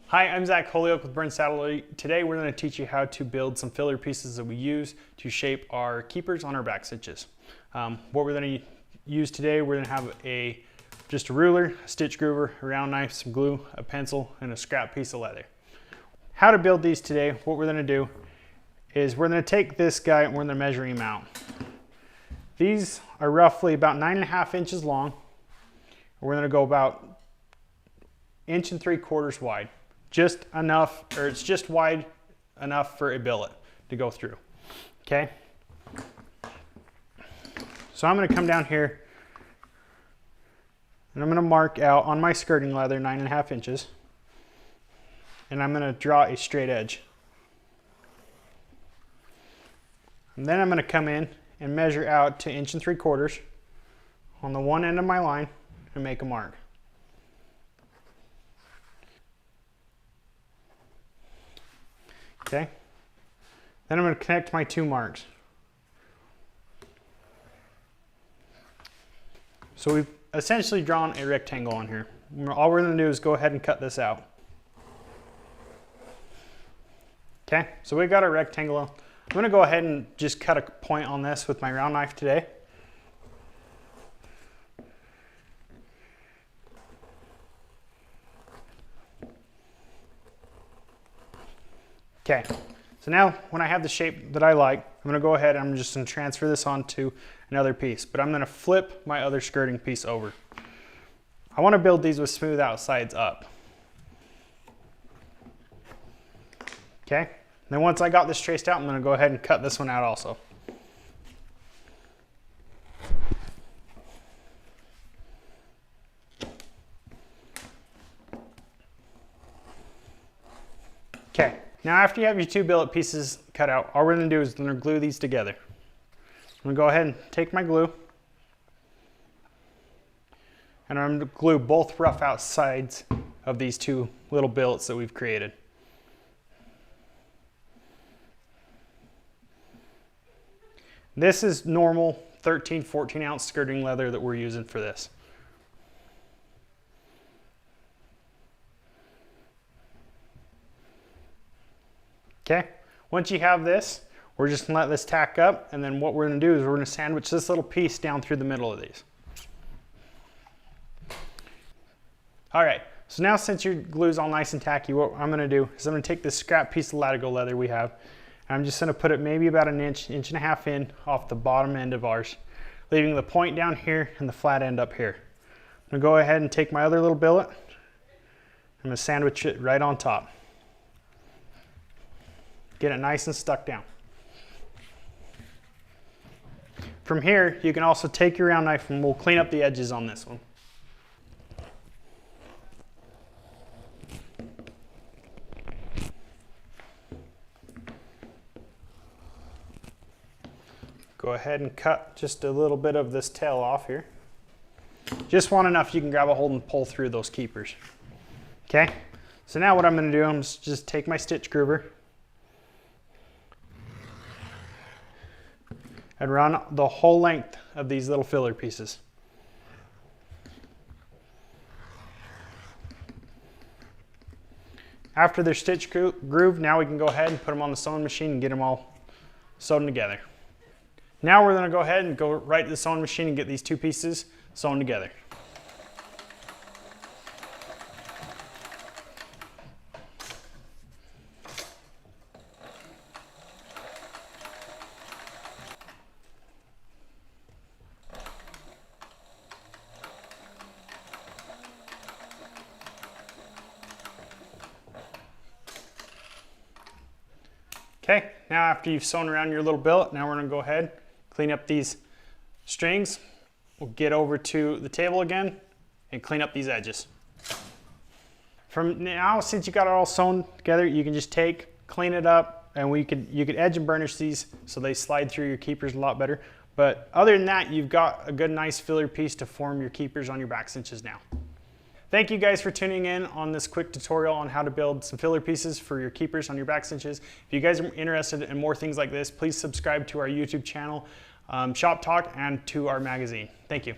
Hi, I'm Zach Holyoak with Burn Satellite. Today we're going to teach you how to build some filler pieces that we use to shape our keepers on our back cinches. What we're going to use today, we're going to have just a ruler, a stitch groover, a round knife, some glue, a pencil, and a scrap piece of leather. How to build these today, what we're going to do is we're going to take this guy and we're going to measure him out. These are roughly about 9.5 inches long. We're going to go about 1 3/4 inches wide. Just enough, or it's just wide enough for a billet to go through, okay? So I'm gonna come down here and I'm gonna mark out on my skirting leather 9.5 inches, and I'm gonna draw a straight edge. And then I'm gonna come in and measure out to 1 3/4 inches on the one end of my line and make a mark. Okay, then I'm going to connect my two marks. So we've essentially drawn a rectangle on here. All we're going to do is go ahead and cut this out. Okay, so we've got our rectangle. I'm going to go ahead and just cut a point on this with my round knife today. Okay, so now when I have the shape that I like, I'm going to go ahead and I'm just going to transfer this onto another piece, but I'm going to flip my other skirting piece over. I want to build these with smooth outsides up. Okay, and then once I got this traced out, I'm going to go ahead and cut this one out also. Okay. Now after you have your two billet pieces cut out, all we're going to do is we're going to glue these together. I'm going to go ahead and take my glue and I'm going to glue both rough outsides of these two little billets that we've created. This is normal 13-14 ounce skirting leather that we're using for this. Okay, once you have this, we're just gonna let this tack up, and then what we're gonna do is we're gonna sandwich this little piece down through the middle of these. All right, so now since your glue's all nice and tacky, what I'm gonna do is I'm gonna take this scrap piece of latigo leather we have, and I'm just gonna put it maybe about an inch, 1.5 inches in off the bottom end of ours, leaving the point down here and the flat end up here. I'm gonna go ahead and take my other little billet, I'm gonna sandwich it right on top. Get it nice and stuck down. From here, you can also take your round knife and we'll clean up the edges on this one. Go ahead and cut just a little bit of this tail off here. Just want enough you can grab a hold and pull through those keepers. Okay, so now what I'm going to do, I'm just take my stitch groover and run the whole length of these little filler pieces. After they're stitch grooved, now we can go ahead and put them on the sewing machine and get them all sewn together. Now we're going to go ahead and go right to the sewing machine and get these two pieces sewn together. Okay, now after you've sewn around your little billet, now we're going to go ahead, clean up these strings. We'll get over to the table again and clean up these edges. From now, since you got it all sewn together, you can just clean it up, and you could edge and burnish these so they slide through your keepers a lot better. But other than that, you've got a good nice filler piece to form your keepers on your back cinches now. Thank you guys for tuning in on this quick tutorial on how to build some filler pieces for your keepers on your back cinches. If you guys are interested in more things like this, please subscribe to our YouTube channel, Shop Talk, and to our magazine. Thank you.